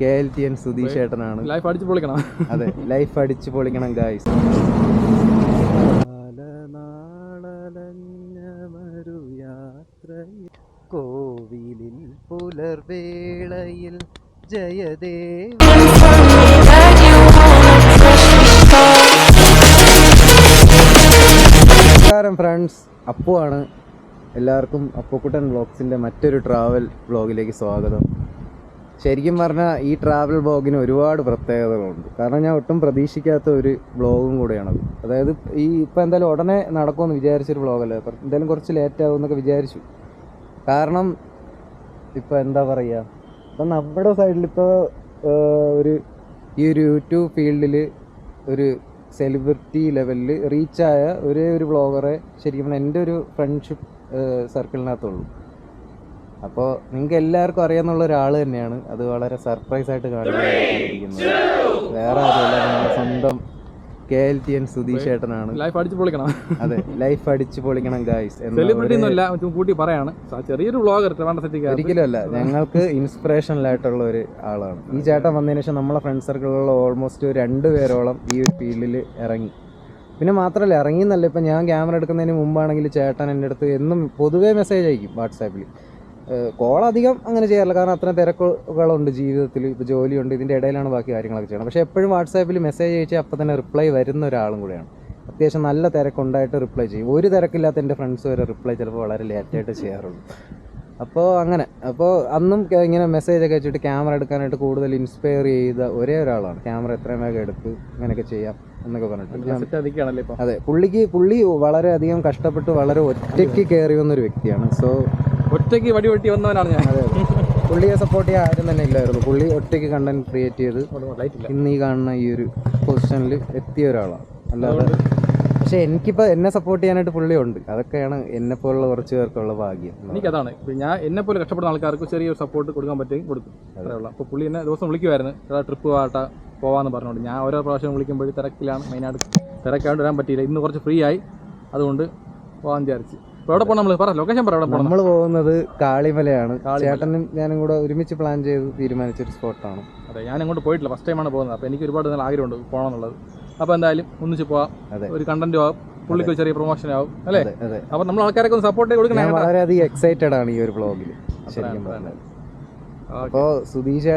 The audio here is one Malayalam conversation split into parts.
KLTN സുധീഷ് ചേട്ടനാണ്. ലൈഫ് അടിച്ച് പൊളിക്കണം. അതെ, ലൈഫ് അടിച്ച് പൊളിക്കണം ഗായ്സ്. കോവിലിൽ പുലർവേളയിൽ ജയദേവ നമസ്കാരം ഫ്രണ്ട്സ്, അപ്പു ആണ്. എല്ലാവർക്കും അപ്പുക്കുട്ടൻ വ്ളോഗ്സിൻ്റെ മറ്റൊരു ട്രാവൽ വ്ളോഗിലേക്ക് സ്വാഗതം. ശരിക്കും പറഞ്ഞാൽ ഈ ട്രാവൽ വ്ളോഗിന് ഒരുപാട് പ്രത്യേകതകളുണ്ട്. കാരണം ഞാൻ ഒട്ടും പ്രതീക്ഷിക്കാത്ത ഒരു വ്ളോഗും കൂടെയാണത്. അതായത് ഇപ്പോൾ എന്തായാലും ഉടനെ നടക്കുമെന്ന് വിചാരിച്ചൊരു വ്ളോഗല്ലേ, എന്തായാലും കുറച്ച് ലേറ്റ് ആകുമെന്നൊക്കെ വിചാരിച്ചു. കാരണം ഇപ്പോൾ എന്താ പറയുക, ഇപ്പം നമ്മുടെ സൈഡിലിപ്പോൾ ഈ ഒരു യൂട്യൂബ് ഫീൽഡിൽ ഒരു സെലിബ്രിറ്റി ലെവലിൽ റീച്ചായ ഒരേ ഒരു വ്ളോഗറെ ശരിക്കും പറഞ്ഞാൽ എൻ്റെ ഒരു ഫ്രണ്ട്ഷിപ്പ് സർക്കിളിനകത്തുള്ളൂ. അപ്പോൾ നിങ്ങൾക്ക് എല്ലാവർക്കും അറിയാമെന്നുള്ള ഒരാൾ തന്നെയാണ്. അത് വളരെ സർപ്രൈസായിട്ട് കാണിക്കുന്നത് വേറെ ആരുമല്ല, നമ്മുടെ സ്വന്തം KLTN സുധീഷ് ചേട്ടനാണ്. ലൈഫ് അടിച്ച് പൊളിക്കണം. അതെ, ലൈഫ് അടിച്ച് പൊളിക്കണം ഗായ്സ്. സെലിബ്രിറ്റി ഒന്നുമല്ല, കൂട്ടി പറയാണ്, ചെറിയൊരു വ്ളോഗർ. ഒരിക്കലും അല്ല, ഞങ്ങൾക്ക് ഇൻസ്പിറേഷണലായിട്ടുള്ള ഒരു ആളാണ് ഈ ചേട്ടൻ. വന്നതിന് ശേഷം നമ്മളെ ഫ്രണ്ട് സർക്കിളിലുള്ള ഓൾമോസ്റ്റ് 2 പേരോളം ഈ ഒരു ഫീൽഡിൽ ഇറങ്ങി. പിന്നെ മാത്രമല്ല, ഇറങ്ങിയെന്നല്ല, ഇപ്പം ഞാൻ ക്യാമറ എടുക്കുന്നതിന് മുമ്പാണെങ്കിൽ ചേട്ടൻ എൻ്റെ അടുത്ത് എന്നും പൊതുവേ മെസ്സേജ് അയക്കും വാട്സാപ്പിൽ. കോൾ അധികം അങ്ങനെ ചെയ്യാറില്ല, കാരണം അത്ര തിരക്കുകളുണ്ട് ജീവിതത്തിൽ. ഇപ്പോൾ ജോലിയുണ്ട്, ഇതിൻ്റെ ഇടയിലാണ് ബാക്കി കാര്യങ്ങളൊക്കെ ചെയ്യണം. പക്ഷേ എപ്പോഴും വാട്സാപ്പിൽ മെസ്സേജ് അയച്ചാൽ അപ്പോൾ തന്നെ റിപ്ലൈ വരുന്ന ഒരാളും കൂടെയാണ്. അത്യാവശ്യം നല്ല തിരക്കുണ്ടായിട്ട് റിപ്ലൈ ചെയ്യും. ഒരു തിരക്കില്ലാത്ത എൻ്റെ ഫ്രണ്ട്സ് വരെ റിപ്ലൈ ചിലപ്പോൾ വളരെ ലേറ്റായിട്ട് ചെയ്യാറുള്ളൂ. അപ്പോൾ അന്നും ഇങ്ങനെ മെസ്സേജൊക്കെ വെച്ചിട്ട് ക്യാമറ എടുക്കാനായിട്ട് കൂടുതൽ ഇൻസ്പയർ ചെയ്ത ഒരേ ഒരാളാണ്. ക്യാമറ എത്രയും വേഗം എടുത്ത് ഇങ്ങനെയൊക്കെ ചെയ്യാം എന്നൊക്കെ പറഞ്ഞിട്ട്. അതെ, പുള്ളി വളരെയധികം കഷ്ടപ്പെട്ട് വളരെ ഒറ്റയ്ക്ക് കയറി വന്നൊരു വ്യക്തിയാണ്. സോ ഒറ്റയ്ക്ക് വടി വെട്ടി വന്നവനാണ് ഞാൻ. അതെ, പുള്ളിയെ സപ്പോർട്ട് ചെയ്യാൻ ആരും തന്നെ ഇല്ലായിരുന്നു. പുള്ളി ഒറ്റയ്ക്ക് കണ്ടന്റ് ക്രിയേറ്റ് ചെയ്ത് ഇന്ന് ഈ കാണുന്ന ഈ ഒരു പൊസിഷനിൽ എത്തിയ ഒരാളാണ്. അല്ലാതെ പക്ഷെ എനിക്കിപ്പോൾ എന്നെ സപ്പോർട്ട് ചെയ്യാനായിട്ട് പുള്ളി ഉണ്ട്. അതൊക്കെയാണ് എന്നെപ്പോലുള്ള കുറച്ച് പേർക്കുള്ള ഭാഗ്യം. എനിക്കതാണ്, ഞാൻ എന്നെപ്പോലെ കഷ്ടപ്പെടുന്ന ആൾക്കാർക്ക് ചെറിയൊരു സപ്പോർട്ട് കൊടുക്കാൻ പറ്റും കൊടുക്കും. അതേയുള്ള അപ്പോൾ പുള്ളി എന്നെ ദിവസം വിളിക്കുമായിരുന്നു, ട്രിപ്പ് പോകാമെന്ന് പറഞ്ഞുകൊണ്ട്. ഞാൻ ഓരോ പ്രാവശ്യം വിളിക്കുമ്പോഴും തിരക്കിലാണ്, മെയിനായിട്ട് തിരക്കായിട്ട് വരാൻ പറ്റിയില്ല. ഇന്ന് കുറച്ച് ഫ്രീ ആയി, അതുകൊണ്ട് പോകാൻ വിചാരിച്ചു. ഇപ്പോൾ എവിടെ പോകണം നമ്മൾ പറ, ലൊക്കേഷൻ പറ. നമ്മൾ പോകുന്നത് കാളിമലയാണ്. ചേട്ടനും ഞാനും കൂടെ ഒരുമിച്ച് പ്ലാൻ ചെയ്ത് തീരുമാനിച്ചൊരു സ്പോട്ടാണ്. അതെ, ഞാൻ അങ്ങോട്ട് പോയിട്ടില്ല, ഫസ്റ്റ് ടൈമാണ് പോകുന്നത്. അപ്പോൾ എനിക്ക് ഒരുപാട് നല്ല ആഗ്രഹമുണ്ട് പോകണം എന്നുള്ളത്. അപ്പോൾ എന്തായാലും ഒന്നിച്ച് പോവാം, ഒരു കണ്ടന്റും ആവും, പുള്ളിക്ക് ചെറിയ പ്രൊമോഷൻ ആവും അല്ലേ. അപ്പോൾ നമ്മൾ ആൾക്കാരൊക്കെ ഒന്ന് സപ്പോർട്ട് കൊടുക്കണം. ഞാൻ വളരെയധികം എക്സൈറ്റഡ് ആണ് ഈ ഒരു വ്ളോഗിൽ ശരിക്കും പറഞ്ഞാൽ. അപ്പോൾ സുധീഷ്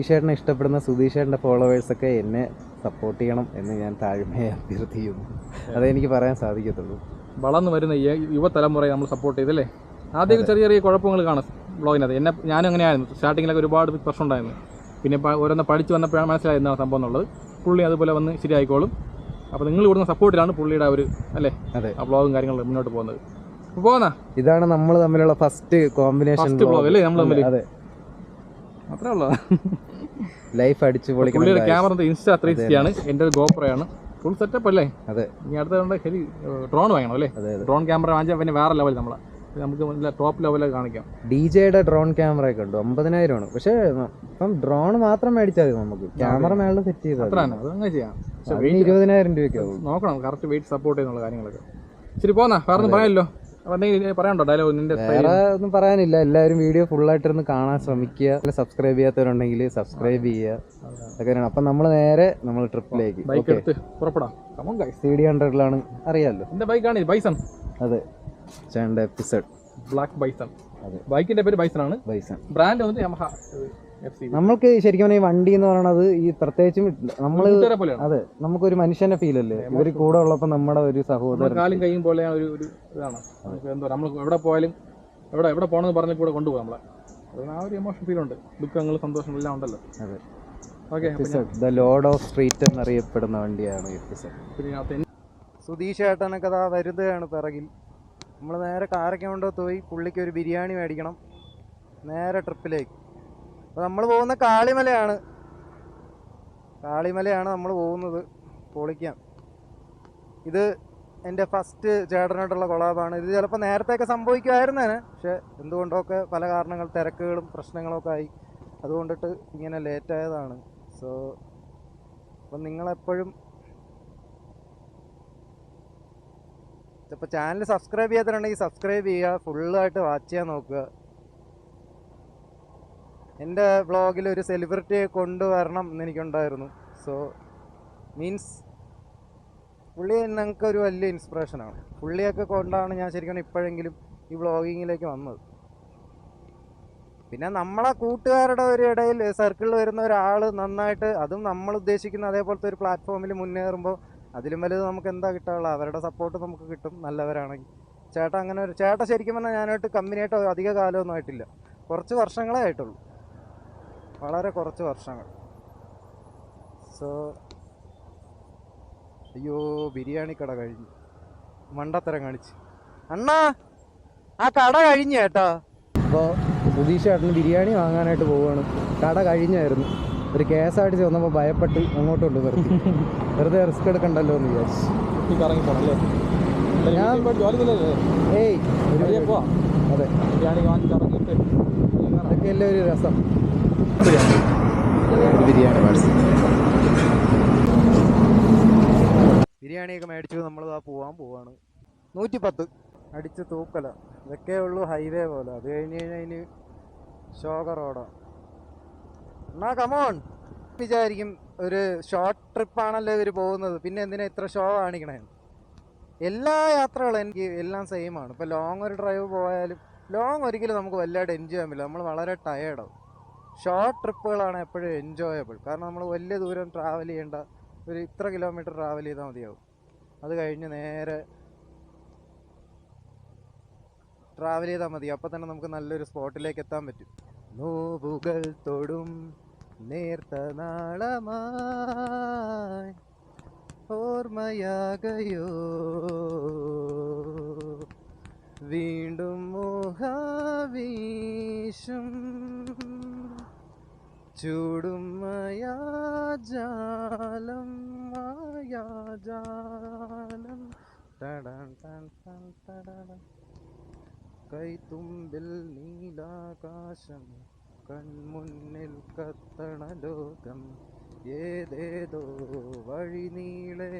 ചേട്ടനെ ഇഷ്ടപ്പെടുന്ന സുധീഷ് ചേട്ടൻ്റെ ഫോളോവേഴ്സൊക്കെ എന്നെ സപ്പോർട്ട് ചെയ്യണം എന്ന് ഞാൻ താഴ്മയെ അഭ്യർത്ഥിക്കുന്നു. അതേ എനിക്ക് പറയാൻ സാധിക്കത്തുള്ളൂ. വളർന്നു വരുന്ന യുവതലമുറയെ നമ്മൾ സപ്പോർട്ട് ചെയ്തല്ലേ. ആദ്യം ചെറിയ കുഴപ്പങ്ങൾ കാണും വ്ളോഗിനകത്ത്. ഞാനും അങ്ങനെയായിരുന്നു. സ്റ്റാർട്ടിങ്ങിലൊക്കെ ഒരുപാട് പ്രശ്നം ഉണ്ടായിരുന്നു. പിന്നെ ഓരോന്ന് പഠിച്ച് വന്നപ്പോഴാണ് മനസ്സിലായത് എന്താണ് സംഭവം എന്നുള്ളത്. പുള്ളി അതുപോലെ വന്ന് ശരിയായിക്കോളും. അപ്പോൾ നിങ്ങൾ കൊടുക്കുന്ന സപ്പോർട്ടിലാണ് പുള്ളിയുടെ ഒരു അല്ലേ ആ വ്ളോഗും കാര്യങ്ങളും മുന്നോട്ട് പോകുന്നത്. പോകുന്ന ഇതാണ് നമ്മൾ തമ്മിലുള്ള ഫസ്റ്റ് കോമ്പിനേഷൻ വ്ളോഗ് അല്ലേ നമ്മൾ തമ്മിൽ. അതെ, അത്രേ ഉള്ളൂ. ലൈഫ് അടിച്ച് പൊളിക്കണം. പുള്ളിയുടെ ക്യാമറ Insta 360 ആണ്, എൻ്റെ ഒരു ഗോപ്രോയാണ്. ഫുൾ സെറ്റപ്പ് അല്ലേ. അതെ, ഇനി അടുത്ത ശരി ഡ്രോൺ വാങ്ങണം അല്ലേ. ഡ്രോൺ ക്യാമറ വാങ്ങിച്ചാൽ പിന്നെ വേറെ ലെവൽ നമ്മളെ നമുക്ക് ടോപ്പ് ലെവലൊക്കെ കാണിക്കാം. DJയുടെ ഡ്രോൺ ക്യാമറ ഒക്കെ ഉണ്ട്, 50,000 ആണ്. പക്ഷേ ഇപ്പം ഡ്രോൺ മാത്രം മേടിച്ചാൽ മതി, നമുക്ക് ക്യാമറ മേളിൽ സെറ്റ് ചെയ്താൽ അത്ര തന്നെ. അതങ്ങനെ ചെയ്യാം. 20,000 രൂപയ്ക്ക് നോക്കണം കറക്റ്റ് വെയിറ്റ് സപ്പോർട്ട് ചെയ്യുന്നുള്ള കാര്യങ്ങളൊക്കെ. ശരി, പോന്നാ വേറെ ഒന്നും പറയാമല്ലോ. പറയാനുണ്ടോ ഡയലോഗ്? നിന്റെ വേറെ ഒന്നും പറയാനില്ല. എല്ലാവരും വീഡിയോ ഫുള്ളായിട്ടിരുന്ന് കാണാൻ ശ്രമിക്കുക. സബ്സ്ക്രൈബ് ചെയ്യാത്തവരുണ്ടെങ്കിൽ സബ്സ്ക്രൈബ് ചെയ്യുക. അതൊക്കെയാണ്. അപ്പം നമ്മൾ നേരെ ട്രിപ്പിലേക്ക് ബൈക്ക് എടുത്ത് പുറപ്പെടാം. CD100ലാണ്, അറിയാമല്ലോ. എൻ്റെ ബൈക്കാണ് ബൈസൺ. അതെ, ചേട്ടൻ്റെ എപ്പിസോഡ് ബ്ലാക്ക് ബൈസൺ. ബൈക്കിന്റെ പേര് ബൈസൺ ആണ്. ബൈസൺ ബ്രാൻഡ് വന്നിട്ട് യമഹ. നമ്മൾക്ക് ശരിക്കും ഈ വണ്ടി എന്ന് പറയുന്നത് ഈ പ്രത്യേകിച്ചും നമ്മൾ അതെ, നമുക്കൊരു മനുഷ്യന്റെ ഫീൽ അല്ലേ ഇവർ കൂടെ ഉള്ളപ്പോൾ. നമ്മുടെ ഒരു സഹോദരൻ കാലും കൈയും പോലെ ഒരു ഇതാണ്. എന്താ നമ്മൾ എവിടെ പോയാലും എവിടെ പോകണമെന്ന് പറഞ്ഞ കൂടെ കൊണ്ടുപോകും നമ്മളെ. ആ ഒരു എമോഷൻ ഫീൽ ഉണ്ട്. ദുഃഖങ്ങൾ സന്തോഷം എല്ലാം ഉണ്ടല്ലോ. അതെ, okay. The Lord of street എന്നറിയപ്പെടുന്ന വണ്ടിയാണ് എപ്പിസോഡ്. സുധീഷ് ചേട്ടനൊക്കെ അതാ വരുന്നതാണ് പിറകിൽ. നമ്മൾ നേരെ കാരക്കോണ്ടോ പോയി പുള്ളിക്ക് ഒരു ബിരിയാണി മേടിക്കണം. നേരെ ട്രിപ്പിലേക്ക്. അപ്പോൾ നമ്മൾ പോകുന്ന കാളിമലയാണ് നമ്മൾ പോകുന്നത്. പൊളിക്കാം. ഇത് എൻ്റെ ഫസ്റ്റ് ചേട്ടനായിട്ടുള്ള കൊളാബാണ്. ഇത് ചിലപ്പോൾ നേരത്തെയൊക്കെ സംഭവിക്കുമായിരുന്നേനെ, പക്ഷേ എന്തുകൊണ്ടൊക്കെ പല കാരണങ്ങൾ, തിരക്കുകളും പ്രശ്നങ്ങളൊക്കെ ആയി, അതുകൊണ്ടിട്ട് ഇങ്ങനെ ലേറ്റായതാണ്. സോ അപ്പം നിങ്ങളെപ്പോഴും ഇപ്പോൾ ചാനൽ സബ്സ്ക്രൈബ് ചെയ്യാത്തതുണ്ടെങ്കിൽ സബ്സ്ക്രൈബ് ചെയ്യുക, ഫുള്ളായിട്ട് വാച്ച് ചെയ്യാൻ നോക്കുക. എൻ്റെ വ്ളോഗിൽ ഒരു സെലിബ്രിറ്റിയെ കൊണ്ടുവരണം എന്ന് എനിക്കുണ്ടായിരുന്നു. സോ മീൻസ് പുള്ളി ഞങ്ങൾക്ക് ഒരു വലിയ ഇൻസ്പിറേഷനാണ്. പുള്ളിയൊക്കെ കൊണ്ടാണ് ഞാൻ ശരിക്കും ഇപ്പോഴെങ്കിലും ഈ വ്ളോഗിങ്ങിലേക്ക് വന്നത്. പിന്നെ നമ്മളെ കൂട്ടുകാരുടെ ഒരു ഇടയിൽ സർക്കിളിൽ വരുന്ന ഒരാൾ നന്നായിട്ട്, അതും നമ്മൾ ഉദ്ദേശിക്കുന്ന അതേപോലത്തെ ഒരു പ്ലാറ്റ്ഫോമിൽ മുന്നേറുമ്പോൾ അതിലും വലുത് നമുക്ക് എന്താ കിട്ടാനുള്ള, അവരുടെ സപ്പോർട്ട് നമുക്ക് കിട്ടും നല്ലവരാണെങ്കിൽ. ചേട്ടൻ അങ്ങനെ ഒരു ചേട്ടൻ ശരിക്കും പറഞ്ഞാൽ ഞാനായിട്ട് കമ്പനിയായിട്ട് അധിക കാലമൊന്നും ആയിട്ടില്ല, കുറച്ച് വർഷങ്ങളേ ആയിട്ടുള്ളൂ, വളരെ കുറച്ച് വർഷങ്ങൾ. സോ അയ്യോ ബിരിയാണി കട കഴിഞ്ഞു, മണ്ടത്തരം കാണിച്ച് അണ്ണാ ആ കട കഴിഞ്ഞു ചേട്ടാ. അപ്പോൾ സുധീഷ് ചേട്ടന് ബിരിയാണി വാങ്ങാനായിട്ട് പോവുകയാണ്. കട കഴിഞ്ഞായിരുന്നു. ഒരു KSRTC വന്നപ്പോൾ ഭയപ്പെട്ട് അങ്ങോട്ടുണ്ട് നിർത്തി. വെറുതെ റിസ്ക് എടുക്കണ്ടല്ലോ എന്ന് വിചാരിച്ചു. ഞാൻ ഏയ് അതെ, അതൊക്കെയല്ലേ ഒരു രസം. ബിരിയാണി ബിരിയാണിയൊക്കെ മേടിച്ചു നമ്മൾ പോവാൻ പോവാണ്. 110 അടിച്ച് തൂക്കല. ഇതൊക്കെ ഉള്ളൂ ഹൈവേ പോലെ. അത് കഴിഞ്ഞ് കഴിഞ്ഞാൽ അതിന് ശോക റോഡാണ്. എന്നാ കമോൺ വിചാരിക്കും, ഒരു ഷോർട്ട് ട്രിപ്പാണല്ലോ ഇവർ പോകുന്നത്, പിന്നെ എന്തിനാ ഇത്ര ഷോ കാണിക്കണേ. എല്ലാ യാത്രകളും എനിക്ക് എല്ലാം സെയിമാണ്. ഇപ്പോൾ ലോങ് ഒരു ഡ്രൈവ് പോയാലും ലോങ് ഒരിക്കലും നമുക്ക് വലുതായിട്ട് എൻജോയ് ചെയ്യാൻ പറ്റില്ല, നമ്മൾ വളരെ ടയേർഡാവും. ഷോർട്ട് ട്രിപ്പുകളാണ് എപ്പോഴും എൻജോയബിൾ. കാരണം നമ്മൾ വലിയ ദൂരം ട്രാവൽ ചെയ്യേണ്ട, ഒരു ഇത്ര കിലോമീറ്റർ ട്രാവൽ ചെയ്താൽ മതിയാവും. അത് കഴിഞ്ഞ് നേരെ ട്രാവൽ ചെയ്താൽ മതി, അപ്പോൾ തന്നെ നമുക്ക് നല്ലൊരു സ്പോട്ടിലേക്ക് എത്താൻ പറ്റും. നോവുകൾ തൊടും നേർത്ത നാളമായി ഓർമ്മയാകയോ വീണ്ടും മോഹവീശും ചൂടും മായാജാലം മായാജാലം ടടൻ ടൻ ടൻ ടടൻ. കൈത്തുമ്പിൽ നീലാകാശം, കൺമുന്നിൽ കത്തണ ലോകം, ഏതേതോ വഴി നീളേ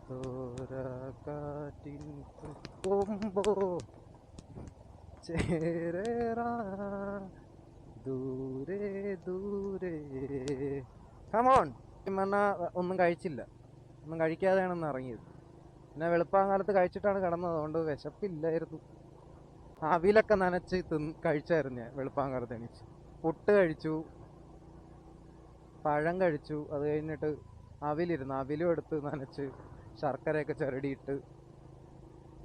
തോരാക്കാറ്റിൻ കൊമ്പോ ചേരേറാ ദൂരെ ദൂരെ. കമോൺ. ഒന്നും കഴിച്ചില്ല, ഒന്നും കഴിക്കാതെയാണെന്ന് ഇറങ്ങിയത്. പിന്നെ വെളുപ്പാങ്കാലത്ത് കഴിച്ചിട്ടാണ് കിടന്നത്, അതുകൊണ്ട് വിശപ്പില്ലായിരുന്നു. അവിലൊക്കെ നനച്ച് കഴിച്ചായിരുന്നു ഞാൻ വെളുപ്പാങ്കാലത്ത് എണീച്ച്. പുട്ട് കഴിച്ചു, പഴം കഴിച്ചു. അത് കഴിഞ്ഞിട്ട് അവിലിരുന്നു, അവിലും എടുത്ത് നനച്ച് ശർക്കരയൊക്കെ ചിരടിയിട്ട്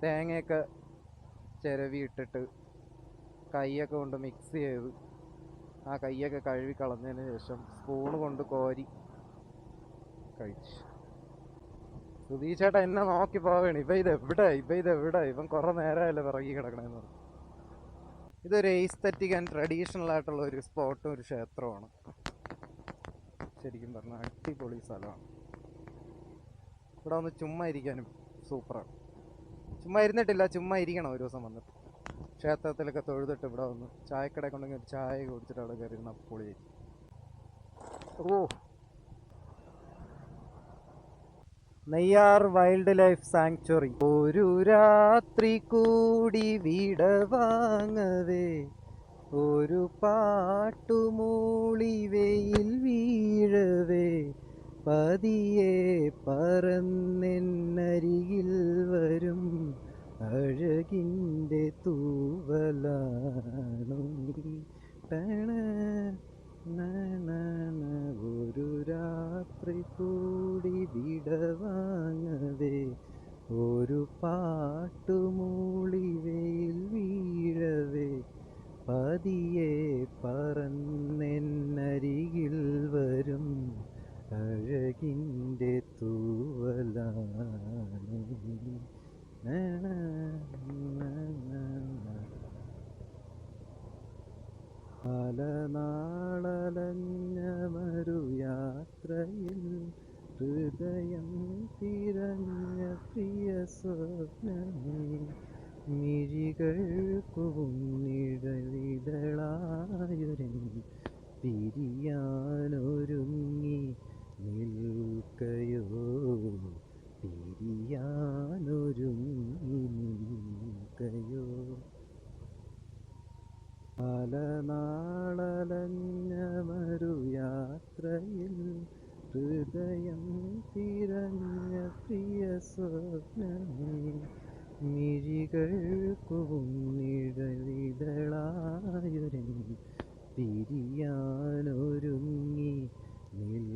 തേങ്ങയൊക്കെ ചിരവി ഇട്ടിട്ട് കൈയൊക്കെ കൊണ്ട് മിക്സ് ചെയ്ത് ആ കൈയൊക്കെ കഴുകി കളഞ്ഞതിന് ശേഷം സ്പൂണ് കൊണ്ട് കോരി കഴിച്ചു. സുധീഷ് ചേട്ടാ എന്നെ നോക്കി പോവുകയാണ്, ഇവൻ കുറെ നേരമല്ലേ പിറകി കിടക്കണേന്ന് പറഞ്ഞു. ഇതൊരു എസ്തെറ്റിക് ആൻഡ് ട്രഡീഷണൽ ആയിട്ടുള്ള ഒരു സ്പോട്ടും ഒരു ക്ഷേത്രമാണ്. ശരിക്കും പറഞ്ഞാൽ അടിപൊളി സ്ഥലമാണ്. ഇവിടെ വന്ന് ചുമ്മാ ഇരിക്കാനും സൂപ്പറാണ്. ചുമ്മാ ഇരുന്നിട്ടില്ല, ചുമ്മാ ഇരിക്കണം ഒരു ദിവസം വന്നിട്ട്. ക്ഷേത്രത്തിലൊക്കെ തൊഴുതിട്ട് ഇവിടെ വന്ന് ചായക്കടയൊക്കെ ഉണ്ടെങ്കിൽ ഒരു ചായ കുടിച്ചിട്ട് അവിടെ കയറി ഇരുന്ന പൊളിയായിരിക്കും. ഓ, നെയ്യാർ വൈൽഡ് ലൈഫ് സാങ്ച്വറി. ഒരു രാത്രി കൂടി വിട വാങ്ങവേ, ഒരു പാട്ടുമൂളി വെയിൽ വീഴവേ, പതിയെ പറന്നെന്നരികിൽ വരും അഴകിൻ്റെ തൂവലാണു നീ. ഒരു രാത്രി കൂടി വിടവാങ്ങവേ, ഒരു പാട്ടുമൂളി വെയിൽ വീഴവേ, പതിയെ പറന്നെന്നരികിൽ വരും അഴകിൻ്റെ തൂവലാണു നീ. പല നാളലഞ്ഞ മറുയാത്രയിൽ ഹൃദയം തിരഞ്ഞ പ്രിയ സ്വപ്നമേ, മിഴികൾക്കു മുന്നിഴലിതളായൊരൻ പിരിയാനൊരുങ്ങി നിൽക്കയോ, പിരിയാനൊരുങ്ങി നിൽക്കയോ. പല നാളലഞ്ഞമരു യാത്രയിൽ ഹൃദയം തിരഞ്ഞ പ്രിയ സ്വപ്നമേ മിഴികൾക്കു നിഴലിതളായൊരൻ പിരിയാനൊരുങ്ങി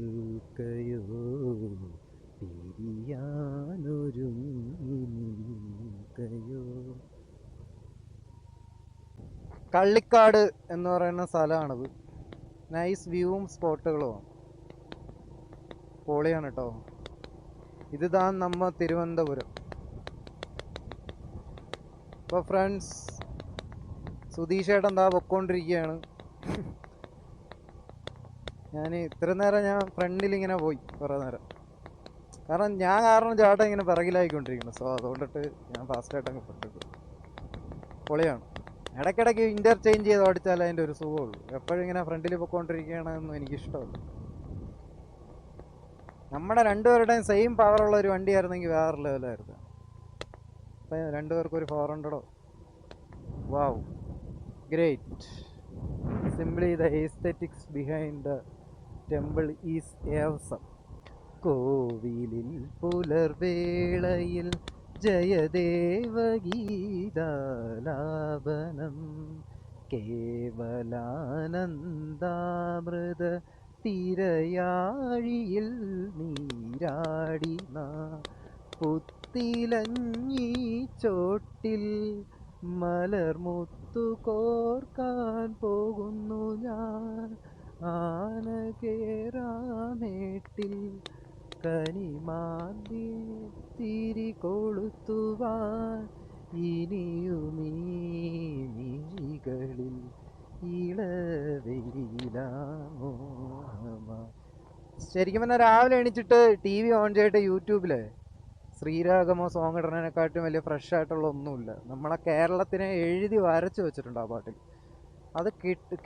നിൽക്കയോ പിരിയാനൊരുങ്ങി നിൽക്കയോ. കള്ളിക്കാട് എന്ന് പറയുന്ന സ്ഥലമാണിത്. നൈസ് വ്യൂവും സ്പോട്ടുകളുമാണ്. പൊളിയാണ് കേട്ടോ. ഇത് താൻ നമ്മ തിരുവനന്തപുരം. അപ്പോൾ ഫ്രണ്ട്സ്, സുധീഷേട്ടൻ എന്താ പൊക്കോണ്ടിരിക്കുകയാണ്. ഇത്ര നേരം ഞാൻ ഫ്രണ്ടിൽ ഇങ്ങനെ പോയി കുറേ നേരം. കാരണം ഞാൻ ചേട്ടൻ ഇങ്ങനെ പിറകിലായിക്കൊണ്ടിരിക്കുന്നു. സോ അതുകൊണ്ടിട്ട് ഞാൻ ഫാസ്റ്റായിട്ടങ്ങ് പെട്ടിട്ടു. പൊളിയാണ്. ഇടയ്ക്കിടയ്ക്ക് ഇൻ്റർചേഞ്ച് ചെയ്ത് ഓടിച്ചാലേ അതിൻ്റെ ഒരു സുഖമുള്ളൂ. എപ്പോഴും ഇങ്ങനെ ഫ്രണ്ടിൽ പൊയ്ക്കൊണ്ടിരിക്കുകയാണെന്നൊന്നും എനിക്കിഷ്ടമല്ല. നമ്മുടെ രണ്ടുപേരുടെയും സെയിം പവറുള്ള ഒരു വണ്ടിയായിരുന്നെങ്കിൽ വേറെ ലെവലായിരുന്നു. അപ്പം രണ്ടുപേർക്കും ഒരു 400. Wow, great. Simply the aesthetics behind the temple is awesome. കോവിലിൽ പുലർവേളയിൽ ജയദേവഗീതാലാപനം കേവലാനന്ദാമൃത തിരയാഴിയിൽ നീരാടിന പുത്തിലഞ്ഞി ചോട്ടിൽ മലർമുത്തു കോർക്കാൻ പോകുന്നു ഞാൻ. ആന കേറാമേട്ടിൽ കനിമാന്തി തിരി കൊളുത്തുവാൻ ഇനിയുമീ മിഴികളിൽ ഇളവെയിലാമോ. ശരിക്കും പറഞ്ഞാൽ രാവിലെ എണീച്ചിട്ട് TV ഓൺ ചെയ്തിട്ട് യൂട്യൂബിൽ ശ്രീരാഗമോ സോങ് ഇടുന്നതിനെക്കാട്ടും വലിയ ഫ്രഷ് ആയിട്ടുള്ള ഒന്നുമില്ല. നമ്മളെ കേരളത്തിനെ എഴുതി വരച്ച് വെച്ചിട്ടുണ്ട് ആ പാട്ടിൽ. അത്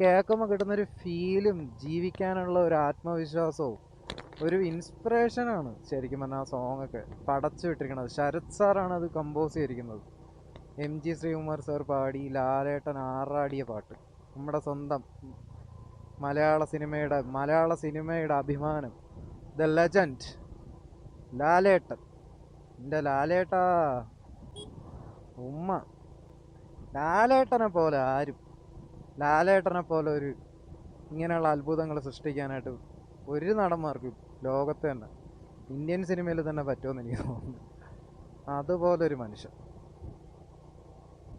കേൾക്കുമ്പോൾ കിട്ടുന്നൊരു ഫീലും ജീവിക്കാനുള്ള ഒരു ആത്മവിശ്വാസവും ഒരു ഇൻസ്പിറേഷനാണ് ശരിക്കും പറഞ്ഞാൽ ആ സോങ്ങൊക്കെ പടച്ചു വിട്ടിരിക്കുന്നത്. ശരത് സാറാണ് അത് കമ്പോസ് ചെയ്തിരിക്കുന്നത്. MG ശ്രീകുമാർ സാർ പാടി ലാലേട്ടൻ ആറാടിയ പാട്ട്. നമ്മുടെ സ്വന്തം മലയാള സിനിമയുടെ അഭിമാനം, ദ ലെജൻഡ് ലാലേട്ടൻ. എൻ്റെ ലാലേട്ടാ ഉമ്മ. ലാലേട്ടനെ പോലെ ഒരു ഇങ്ങനെയുള്ള അത്ഭുതങ്ങൾ സൃഷ്ടിക്കാനായിട്ട് ഒരു നടന്മാർക്കും ലോകത്ത് തന്നെ, ഇന്ത്യൻ സിനിമയിൽ തന്നെ പറ്റുമെന്ന് എനിക്ക് തോന്നുന്നു. അതുപോലൊരു മനുഷ്യൻ.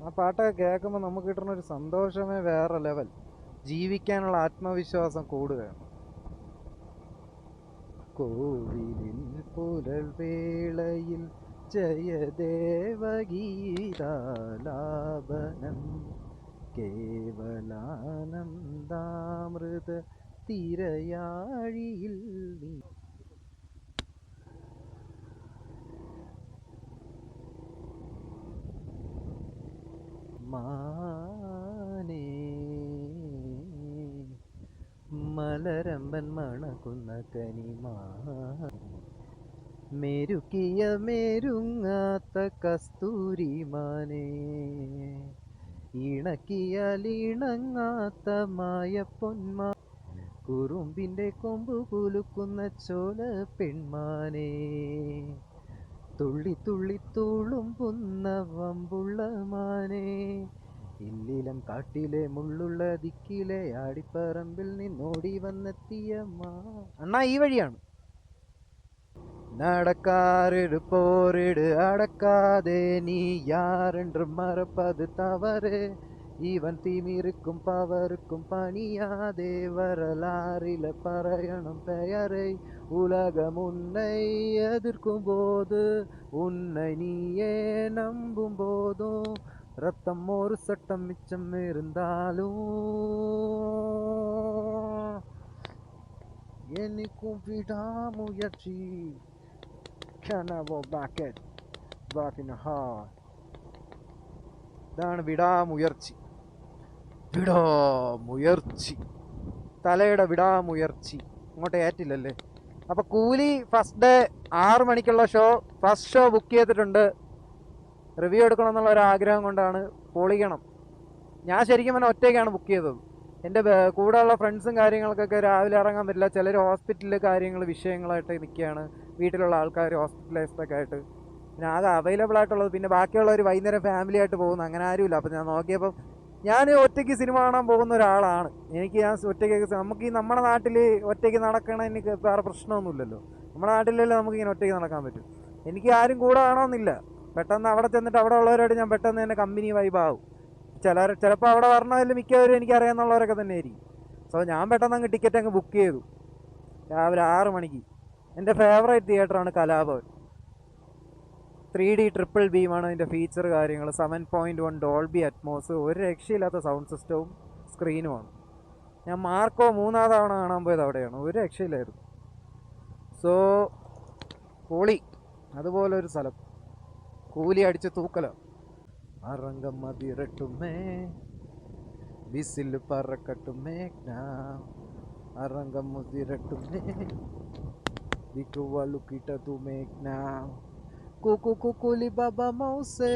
ആ പാട്ടൊക്കെ കേൾക്കുമ്പോൾ നമുക്ക് കിട്ടുന്ന ഒരു സന്തോഷമേ വേറെ ലെവൽ. ജീവിക്കാനുള്ള ആത്മവിശ്വാസം കൂടുകയാണ്. കോവിലിൽ പുലർവേളയിൽ ജയദേവഗീതാലാപനം കേവലാനന്ദാമൃത തിരയാഴിയിൽ നീ. മാനേ മലരമ്പൻ മണക്കുന്ന കനിമാ മെരുക്കിയ മെരുങ്ങാത്ത കസ്തൂരിമാനേ ഇണക്കിയാലിണങ്ങാത്ത മായ പൊന്മാ കുറുമ്പിൻ്റെ കൊമ്പു കുലുക്കുന്ന ചോല പെൺമാനേ തുള്ളി തുള്ളി തുളുമ്പുന്ന വമ്പുള്ള മാനേ ഇല്ലിലം കാട്ടിലെ മുള്ളുള്ള ദിക്കിലെ ആടിപ്പറമ്പിൽ നിന്നോടി വന്നെത്തിയ അണ്ണാ ഈ വഴിയാണ്. നടക്കാറിട് പോറിട് അടക്കാതെ നീ யாரென்று மறப்பது தவறு இவன் திமிருக்கும் பவருக்கும் பணியாதே வரலாறில பறையணும் பெயரை உலகம் உன்னை எதிர்க்கும் போது உன்னை நீயே நம்பும் போதும் ரத்தம் ஒரு சட்டம் மிச்சம் இருந்தாலும் என்னைக்கும் விடாமுயற்சி back in the heart. ഇതാണ് വിടാമുയർച്ചി. തലയുടെ വിടാമുയർച്ചി. അങ്ങോട്ട് ഏറ്റില്ലല്ലേ. അപ്പോൾ കൂലി ഫസ്റ്റ് ഡേ 6 മണിക്കുള്ള ഫസ്റ്റ് ഷോ ബുക്ക് ചെയ്തിട്ടുണ്ട്. റിവ്യൂ എടുക്കണം എന്നുള്ള ഒരു ആഗ്രഹം കൊണ്ടാണ്. പൊളിക്കണം. ഞാൻ ശരിക്കും പറഞ്ഞാൽ ഒറ്റയ്ക്കാണ് ബുക്ക് ചെയ്തത്. എൻ്റെ കൂടെയുള്ള ഫ്രണ്ട്സും കാര്യങ്ങൾക്കൊക്കെ രാവിലെ ഇറങ്ങാൻ പറ്റില്ല. ചിലർ ഹോസ്പിറ്റലിൽ കാര്യങ്ങൾ വിഷയങ്ങളായിട്ട് നിൽക്കുകയാണ്, വീട്ടിലുള്ള ആൾക്കാർ ഹോസ്പിറ്റലൈസ്ഡൊക്കെ ആയിട്ട്. പിന്നെ ആകെ അവൈലബിൾ ആയിട്ടുള്ളത് പിന്നെ ബാക്കിയുള്ളവർ വൈകുന്നേരം ഫാമിലി ആയിട്ട് പോകുന്നു, അങ്ങനെ ആരുമില്ല. അപ്പോൾ ഞാൻ നോക്കിയപ്പോൾ ഞാൻ ഒറ്റയ്ക്ക് സിനിമ കാണാൻ പോകുന്ന ഒരാളാണ്. ഞാൻ ഒറ്റയ്ക്ക് നമുക്ക് നമ്മുടെ നാട്ടിൽ ഒറ്റയ്ക്ക് നടക്കണതിന് വേറെ പ്രശ്നമൊന്നുമില്ലല്ലോ. നമ്മുടെ നാട്ടിലല്ലേ നമുക്കിങ്ങനെ ഒറ്റയ്ക്ക് നടക്കാൻ പറ്റും. എനിക്ക് ആരും കൂടെ കാണണമെന്നില്ല. പെട്ടെന്ന് അവിടെ ചെന്നിട്ട് അവിടെ ഉള്ളവരായിട്ട് ഞാൻ പെട്ടെന്ന് തന്നെ കമ്പനി വൈബാവും. ചിലപ്പോൾ അവിടെ വരണതിൽ മിക്കവരും എനിക്കറിയാമെന്നുള്ളവരൊക്കെ തന്നെ ആയിരിക്കും. സോ ഞാൻ പെട്ടെന്ന് അങ്ങ് ടിക്കറ്റ് അങ്ങ് ബുക്ക് ചെയ്തു രാവിലെ 6 മണിക്ക്. എൻ്റെ ഫേവറേറ്റ് തിയേറ്ററാണ് കലാഭവൻ. 3D ട്രിപ്പിൾ ബീമാണ് അതിൻ്റെ ഫീച്ചർ കാര്യങ്ങൾ. 7.1 ഡോൾബി അറ്റ്മോസ്, ഒരു രക്ഷയില്ലാത്ത സൗണ്ട് സിസ്റ്റവും സ്ക്രീനുമാണ്. ഞാൻ മാർക്കോ 3-ാം തവണ കാണാൻ പോയത് അവിടെയാണ്, ഒരു രക്ഷയില്ലായിരുന്നു. സോ പൊളി. അതുപോലൊരു സ്ഥലം കൂലി അടിച്ച് തൂക്കല. അറങ്കം മതിരട്ടുമേ വിസിൽ പറക്കട്ടുമേ അറങ്കം മുതിരട്ടുമേ വിക്കുവളുക്കിട്ടതുമേ കൂക്കു കുക്കുലി ബബ മൗസേ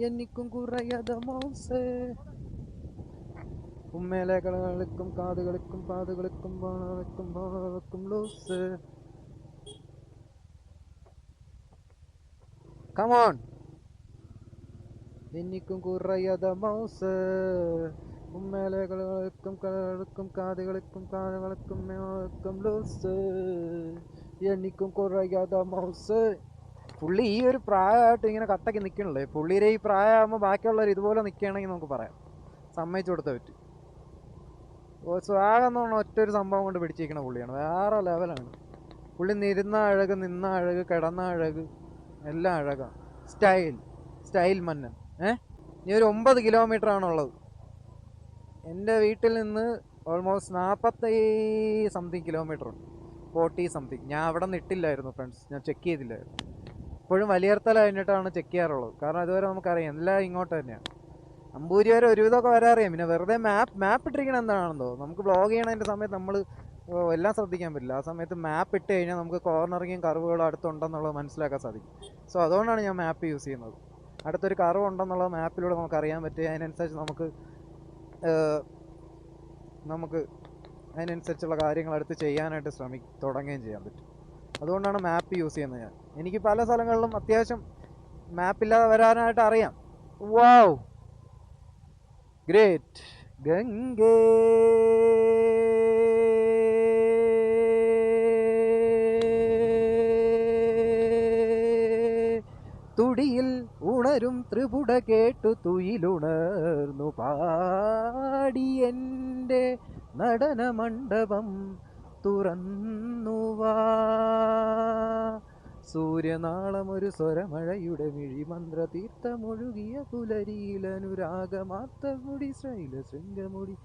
എനിക്കും കുറയാത മൗസേ ഉമ്മേലെ കളിക്കും കാതുകളിക്കും പാതുകളിക്കും ബാണവെക്കും ബാണവെക്കും ലൂസ്. കമോൺ. എനിക്കും കുറയാത മൗസ് ഉമ്മേലെ കളിക്കും കളിക്കും കാതുകളിക്കും കാതുകളിക്കും ലൂസ് എനിക്കും കുറയാത മൗസ്. പുള്ളി ഈ ഒരു പ്രായമായിട്ട് ഇങ്ങനെ കട്ടയ്ക്ക് നിൽക്കണല്ലേ. പുള്ളിയുടെ ഈ പ്രായമാകുമ്പോൾ ബാക്കിയുള്ളവർ ഇതുപോലെ നിൽക്കുകയാണെങ്കിൽ നമുക്ക് പറയാം, സമ്മതിച്ചു കൊടുത്താൽ പറ്റും. സ്വാഗതം എന്ന് പറഞ്ഞാൽ ഒറ്റൊരു സംഭവം കൊണ്ട് പിടിച്ചിരിക്കുന്ന പുള്ളിയാണ്, വേറെ ലെവലാണ്. പുള്ളി നിന്ന അഴക്, നിന്ന അഴക്, കിടന്ന അഴക്, എല്ലാം അഴകാണ്. സ്റ്റൈൽ മന്നൻ. ഇനി ഒരു 9 കിലോമീറ്റർ ആണുള്ളത് എൻ്റെ വീട്ടിൽ നിന്ന്. ഓൾമോസ്റ്റ് 40 സംതിങ് കിലോമീറ്റർ ഉണ്ട്, 40 സംതിങ്. ഞാൻ അവിടെ നിന്ന് ഇട്ടില്ലായിരുന്നു ഫ്രണ്ട്സ്, ഞാൻ ചെക്ക് ചെയ്തില്ലായിരുന്നു. ഇപ്പോഴും വലിയർത്തല കഴിഞ്ഞിട്ടാണ് ചെക്ക് ചെയ്യാറുള്ളത്, കാരണം അതുവരെ നമുക്കറിയാം എല്ലാം ഇങ്ങോട്ട് തന്നെയാണ്. അമ്പൂരി വരെ ഒരുവിധമൊക്കെ വരാറിയാം. പിന്നെ വെറുതെ മാപ്പ് ഇട്ടിരിക്കണം എന്താണെന്നോ. നമുക്ക് വ്ളോഗ് ചെയ്യണതിൻ്റെ സമയത്ത് നമ്മൾ എല്ലാം ശ്രദ്ധിക്കാൻ പറ്റില്ല. ആ സമയത്ത് മാപ്പ് ഇട്ട് കഴിഞ്ഞാൽ നമുക്ക് കോർണറിങ്ങും കർവുകളും അടുത്തുണ്ടെന്നുള്ളത് മനസ്സിലാക്കാൻ സാധിക്കും. സോ അതുകൊണ്ടാണ് ഞാൻ മാപ്പ് യൂസ് ചെയ്യുന്നത്. അടുത്തൊരു കർവ് ഉണ്ടെന്നുള്ളത് മാപ്പിലൂടെ നമുക്ക് അറിയാൻ പറ്റും. അതിനനുസരിച്ച് നമുക്ക് അതിനനുസരിച്ചുള്ള കാര്യങ്ങൾ അടുത്ത് ചെയ്യാനായിട്ട് തുടങ്ങുകയും ചെയ്യാൻ പറ്റും. അതുകൊണ്ടാണ് മാപ്പ് യൂസ് ചെയ്യുന്നത് ഞാൻ. എനിക്ക് പല സ്ഥലങ്ങളിലും അത്യാവശ്യം മാപ്പില്ലാതെ വരാനായിട്ട് അറിയാം. വാവ്, ഗ്രേറ്റ്. ഗംഗേ തുടിയിൽ ഉണരും ത്രിപുട കേട്ടു തുയിലുണർന്നു പാടി എൻ്റെ നടന മണ്ഡപം തുറന്നുവാ. സൂര്യനാളമൊരു സ്വരമഴയുടെ മിഴിമന്ത്ര തീർത്ഥമൊഴുകിയ പുലരിയിലനുരാഗമാർത്തമുടി ശൈല ശൃംഗമുടി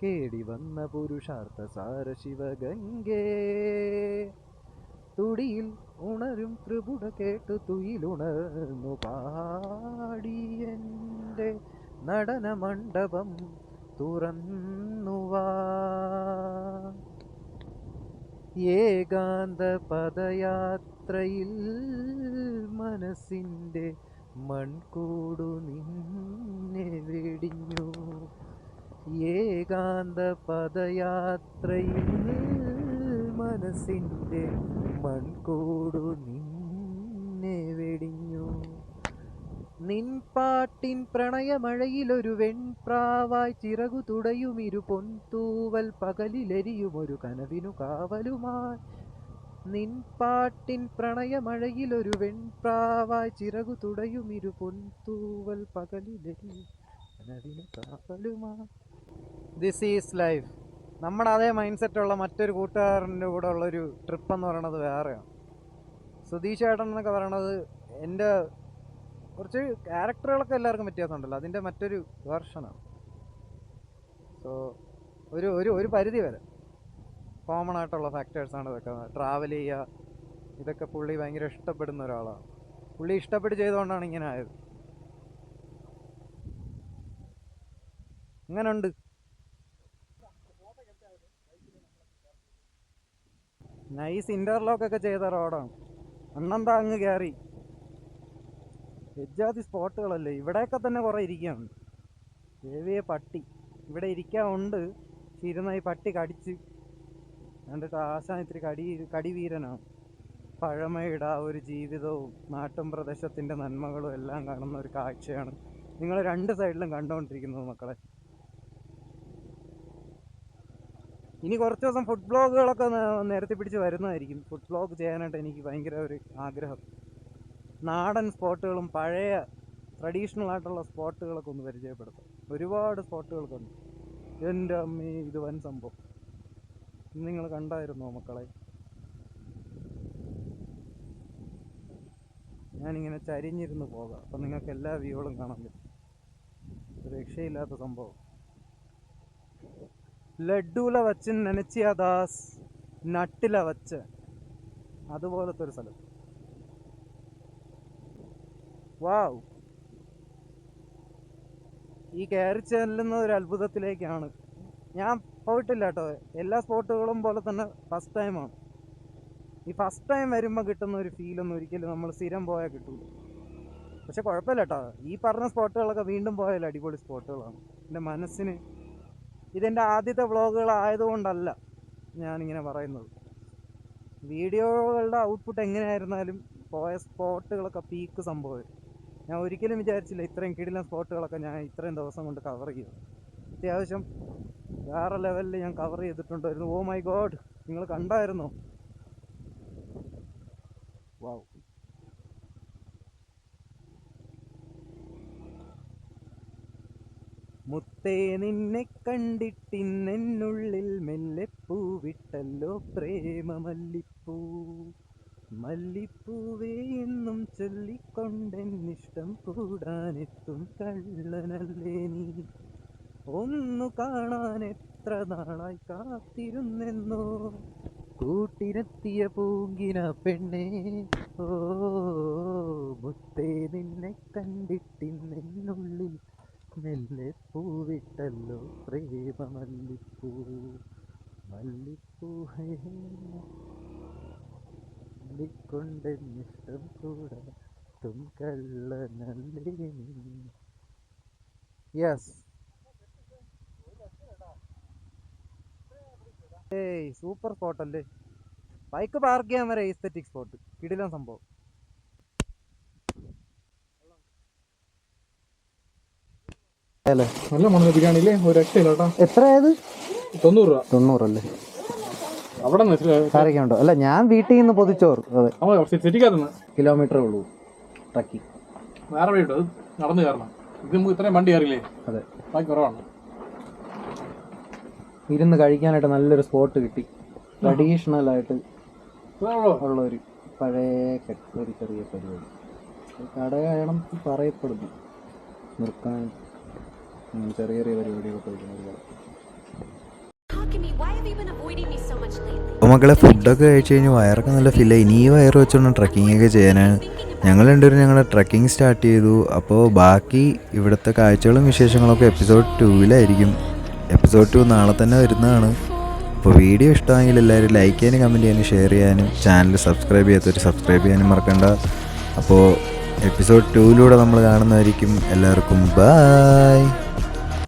കേടി വന്ന പുരുഷാർത്ഥ സാര ശിവഗംഗേ. തുടിയിൽ ഉണരും ത്രിപുട കേട്ടു തുയിലുണർന്നു പാടി എൻ്റെ നടന മണ്ഡപം തുറന്നുവാ. ഏകാന്ത പദയാത്രയിൽ മനസ്സിൻ്റെ മൺകൂടു നിന്നെ വെടിഞ്ഞു. ഏകാന്ത പദയാത്രയിൽ മനസ്സിൻ്റെ മൺകൂടു നിന്നെ വെടിഞ്ഞു. നിൻപാട്ടിൻ പ്രണയമഴയിലൊരു വെൺപ്രാവായി ചിറകു തുടയുമിരു പൊൻതൂവൽ പകലിലെരിയുമൊരു കനവിനു കാവലുമായി. നിൻപാട്ടിൻ പ്രണയമഴയിലൊരു വെൺപ്രാവായി ചിറകു തുടയുമിരു പൊൻതൂവൽ പകലിലെരിയും കനവിനു കാവലുമായി. This is life. നമ്മുടെ അതേ മൈൻഡ് സെറ്റുള്ള മറ്റൊരു കൂട്ടുകാരൻ്റെ കൂടെ ഉള്ളൊരു ട്രിപ്പ് എന്ന് പറയണത് വേറെയാണ്. സുധീഷ് ചേട്ടൻ എന്നൊക്കെ പറയണത് എൻ്റെ കുറച്ച് ക്യാരക്ടറുകളൊക്കെ എല്ലാവർക്കും വ്യത്യാസമുണ്ടല്ലോ, അതിൻ്റെ മറ്റൊരു വേർഷനാണ്. സോ ഒരു പരിധി വരെ കോമൺ ആയിട്ടുള്ള ഫാക്ടേഴ്സാണ് ഇതൊക്കെ. ട്രാവൽ ചെയ്യുക, ഇതൊക്കെ പുള്ളി ഭയങ്കര ഇഷ്ടപ്പെടുന്ന ഒരാളാണ്. പുള്ളി ഇഷ്ടപ്പെട്ട് ചെയ്തുകൊണ്ടാണ് ഇങ്ങനെ ആയത്. ഇങ്ങനുണ്ട്. നൈസ് ഇൻ്റർലോക്കൊക്കെ ചെയ്ത റോഡാണ്. അണ്ണന്താ അങ്ങ് കയറി എജ്ജാതി സ്പോട്ടുകളല്ലേ, ഇവിടെയൊക്കെ തന്നെ കുറേ ഇരിക്കുകയാണ്. ദേവിയെ പട്ടി ഇവിടെ ഇരിക്കാറുണ്ട്. ഇരുന്ന ഈ പട്ടി കടിച്ച് കണ്ടിട്ട് ആശാൻ ഇത്തിരി കടിവീരനാണ്. പഴമയുടെ ആ ഒരു ജീവിതവും നാട്ടും പ്രദേശത്തിൻ്റെ നന്മകളും എല്ലാം കാണുന്ന ഒരു കാഴ്ചയാണ് നിങ്ങൾ രണ്ട് സൈഡിലും കണ്ടുകൊണ്ടിരിക്കുന്നത് മക്കളെ. ഇനി കുറച്ച് ദിവസം ഫുഡ് ബ്ലോഗുകളൊക്കെ നിരത്തി പിടിച്ച് വരുന്നതായിരിക്കും. ഫുഡ് ബ്ലോഗ് ചെയ്യാനായിട്ട് എനിക്ക് ഭയങ്കര ഒരു ആഗ്രഹം. നാടൻ സ്പോട്ടുകളും പഴയ ട്രഡീഷണൽ ആയിട്ടുള്ള സ്പോട്ടുകളൊക്കെ ഒന്ന് പരിചയപ്പെടുത്താം. ഒരുപാട് സ്പോട്ടുകളൊക്കെ ഉണ്ട്. എൻ്റെ അമ്മേ, ഇത് വൻ സംഭവം. നിങ്ങൾ കണ്ടായിരുന്നോ മക്കളെ? ഞാനിങ്ങനെ ചരിഞ്ഞിരുന്ന് പോകാം, അപ്പം നിങ്ങൾക്ക് എല്ലാ വ്യൂകളും കാണാൻ പറ്റും. രക്ഷയില്ലാത്ത സംഭവം. ലഡ്ഡൂല വച്ച് നനച്ചിയ ദാസ് നട്ടില വച്ച് അതുപോലത്തെ ഒരു സ്ഥലം. വാവ്, ഈ കയറി ചെല്ലുന്ന ഒരു അത്ഭുതത്തിലേക്കാണ്. ഞാൻ പോയിട്ടില്ല കേട്ടോ, എല്ലാ സ്പോട്ടുകളും പോലെ തന്നെ ഫസ്റ്റ് ടൈമാണ്. ഈ ഫസ്റ്റ് ടൈം വരുമ്പോൾ കിട്ടുന്ന ഒരു ഫീലൊന്നും ഒരിക്കലും നമ്മൾ സ്ഥിരം പോയാൽ കിട്ടില്ല. പക്ഷെ കുഴപ്പമില്ല കേട്ടോ, ഈ പറഞ്ഞ സ്പോട്ടുകളൊക്കെ വീണ്ടും പോയാൽ അടിപൊളി സ്പോട്ടുകളാണ്. എൻ്റെ മനസ്സിന് ഇതെൻ്റെ ആദ്യത്തെ വ്ളോഗുകളായതുകൊണ്ടല്ല ഞാനിങ്ങനെ പറയുന്നത്. വീഡിയോകളുടെ ഔട്ട്പുട്ട് എങ്ങനെയായിരുന്നാലും പോയ സ്പോട്ടുകളൊക്കെ പീക്ക് സംഭവം. ഞാൻ ഒരിക്കലും വിചാരിച്ചില്ല ഇത്രയും കിടിലൻ സ്പോട്ടുകളൊക്കെ ഞാൻ ഇത്രയും ദിവസം കൊണ്ട് കവർ ചെയ്തു. അത്യാവശ്യം വേറെ ലെവലിൽ ഞാൻ കവർ ചെയ്തിട്ടുണ്ടായിരുന്നു. ഓ മൈ ഗോഡ്, നിങ്ങൾ കണ്ടായിരുന്നോ? വാവ്. മുത്തേ നിന്നെ കണ്ടിട്ടിന്നുള്ളിൽ മെല്ലെ പൂവിട്ടല്ലോ പ്രേമ മല്ലിപ്പൂ. മല്ലിപ്പൂവേ എന്നും ചൊല്ലിക്കൊണ്ടെന്നിഷ്ടം കൂടാനെത്തും കള്ളനല്ലേ നീ. ഒന്നു കാണാൻ എത്ര നാളായി കാത്തിരുന്നെന്നോ കൂട്ടിനെത്തിയ പൂങ്കിന പെണ്ണേ. ഓ മുത്തേ നിന്നെ കണ്ടിട്ടിന്നുള്ളിൽ മെല്ലെ പൂവിട്ടല്ലോ പ്രേമ മല്ലിപ്പൂ. മല്ലിപ്പൂവേ കൊണ്ടെന്നിഷ്ടം കൂടാത്തും കള്ളനല്ലേ നീ. യെസ്, ഏയ് സൂപ്പർ സ്പോട്ടല്ലേ. ബൈക്ക് പാർക്ക് ചെയ്യാൻ വരെ എസ്തെറ്റിക് സ്പോട്ട്, കിടിലൻ സംഭവം. നല്ല മണൽ ബിരിയാണി അല്ലേ, ഒരു രക്ഷയില്ല കേട്ടോ. എത്രയായത്? 90 രൂപ. 90 അല്ലേ? അവിടെ ഉണ്ടോ? അല്ല, ഞാൻ വീട്ടിൽ നിന്ന് പൊതിച്ചോറ്. അതെ, സിറ്റിക്കകത്തുനിന്ന് കിലോമീറ്ററേ ഉള്ളൂ ട്രക്കിങ്. വേറെ വഴി അത് നടന്നു കയറണം. ഇത് നമുക്ക് ഇത്രയും വണ്ടി കയറിയില്ലേ? അതെ, ബാക്കി കുറവാണ്. ഇരുന്ന് കഴിക്കാനായിട്ട് നല്ലൊരു സ്പോട്ട് കിട്ടി. ട്രഡീഷണൽ ആയിട്ട് ഉള്ള ഒരു പഴയ ഒരു ചെറിയ പരിപാടി. കടയാണം പറയപ്പെടുന്നു. നിർക്കാൻ ചെറിയ ചെറിയ പരിപാടികളൊക്കെ വയ്ക്കുന്നത്. അപ്പോൾ മക്കളെ, ഫുഡൊക്കെ കഴിച്ച് കഴിഞ്ഞ് വയറൊക്കെ നല്ല ഫില്ലായി. ഇനി ഈ വയറ് വെച്ചോണ്ട് ട്രക്കിങ്ങൊക്കെ ചെയ്യാനാണ്. ഞങ്ങൾ രണ്ടുപേരും ഞങ്ങളുടെ ട്രക്കിംഗ് സ്റ്റാർട്ട് ചെയ്തു. അപ്പോൾ ബാക്കി ഇവിടുത്തെ കാഴ്ചകളും വിശേഷങ്ങളൊക്കെ എപ്പിസോഡ് 2-ലായിരിക്കും. എപ്പിസോഡ് 2 നാളെ തന്നെ വരുന്നതാണ്. അപ്പോൾ വീഡിയോ ഇഷ്ടമായെങ്കിൽ എല്ലാവരും ലൈക്ക് ചെയ്യാനും കമൻറ്റ് ചെയ്യാനും ഷെയർ ചെയ്യാനും ചാനൽ സബ്സ്ക്രൈബ് ചെയ്യാത്തവർ സബ്സ്ക്രൈബ് ചെയ്യാനും മറക്കണ്ട. അപ്പോൾ എപ്പിസോഡ് 2-ലൂടെ നമ്മൾ കാണുന്നതായിരിക്കും. എല്ലാവർക്കും ബൈ.